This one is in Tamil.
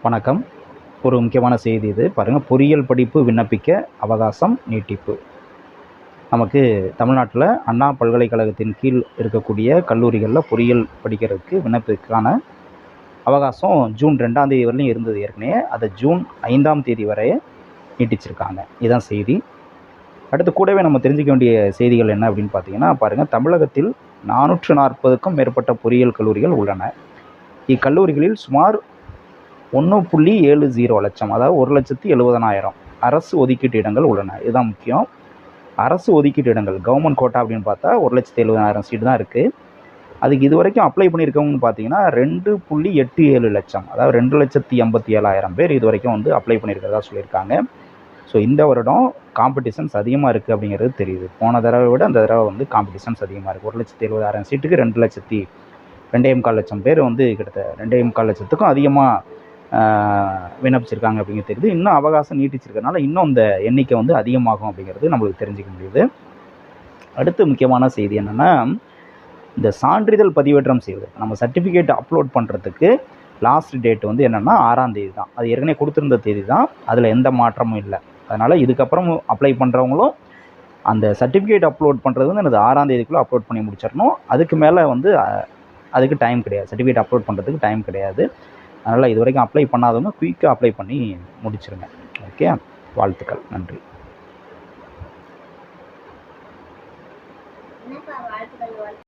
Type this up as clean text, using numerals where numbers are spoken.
வணக்கம். ஒரு முக்கியமான செய்தி இது பாருங்கள். பொறியியல் படிப்பு விண்ணப்பிக்க அவகாசம் நீட்டிப்பு. நமக்கு தமிழ்நாட்டில் அண்ணா பல்கலைக்கழகத்தின் கீழ் இருக்கக்கூடிய கல்லூரிகளில் பொறியியல் படிக்கிறதுக்கு விண்ணப்பத்துக்கான அவகாசம் ஜூன் 2ஆம் தேதி வரையிலும் இருந்தது. ஏற்கனவே அதை ஜூன் 5ஆம் தேதி வரை நீட்டிச்சிருக்காங்க. இதுதான் செய்தி. அடுத்து கூடவே நம்ம தெரிஞ்சிக்க வேண்டிய செய்திகள் என்ன அப்படின்னு பார்த்தீங்கன்னா, பாருங்கள், தமிழகத்தில் 440க்கும் மேற்பட்ட பொறியியல் கல்லூரிகள் உள்ளன. இக்கல்லூரிகளில் சுமார் 1.70 லட்சம், அதாவது 1,70,000 அரசு ஒதுக்கீட்டு இடங்கள் உள்ளன. இதுதான் முக்கியம். அரசு ஒதுக்கீட்டு இடங்கள், கவர்மெண்ட் கோட்டா அப்படின்னு பார்த்தா 1,70,000 சீட்டு தான் இருக்குது. அதுக்கு இது வரைக்கும் அப்ளை பண்ணியிருக்கவங்கன்னு பார்த்தீங்கன்னா 2.87 லட்சம், அதாவது 2,87,000 பேர் இது வரைக்கும் வந்து அப்ளை பண்ணியிருக்கிறதா சொல்லியிருக்காங்க. ஸோ இந்த வருடம் காம்படிஷன்ஸ் அதிகமாக இருக்குது அப்படிங்கிறது தெரியுது. போன தடவை விட அந்த தடவை வந்து காம்படிஷன்ஸ் அதிகமாக இருக்குது. 1,70,000 சீட்டுக்கு 2,2,4 லட்சம் பேர் வந்து கிட்டத்தட்ட 2,4 லட்சத்துக்கும் அதிகமாக விண்ணப்பிச்சிருக்காங்க அப்படிங்கிறது தெரியுது. இன்னும் அவகாசம் நீட்டிச்சிருக்கனால இன்னும் இந்த எண்ணிக்கை வந்து அதிகமாகும் அப்படிங்கிறது நம்மளுக்கு தெரிஞ்சுக்க முடியுது. அடுத்து முக்கியமான செய்தி என்னென்னா, இந்த சான்றிதழ் பதிவேற்றம் செய்வது, நம்ம சர்டிஃபிகேட் அப்லோட் பண்ணுறதுக்கு லாஸ்ட் டேட் வந்து என்னென்னா 6ஆம் தேதி தான். அது ஏற்கனவே கொடுத்துருந்த தேதி தான், அதில் எந்த மாற்றமும் இல்லை. அதனால் இதுக்கப்புறம் அப்ளை பண்ணுறவங்களும் அந்த சர்டிஃபிகேட் அப்லோட் பண்ணுறது வந்து எனது 6ஆம் தேதிக்குள்ளே அப்லோட் பண்ணி முடிச்சிடணும். அதுக்கு மேலே வந்து அதுக்கு டைம் கிடையாது. சர்டிஃபிகேட் அப்லோட் பண்ணுறதுக்கு டைம் கிடையாது. அதனால் இது வரைக்கும் அப்ளை பண்ணாதவங்க குயிக்காக அப்ளை பண்ணி முடிச்சிருங்க. ஓகே, வாழ்த்துக்கள். நன்றி.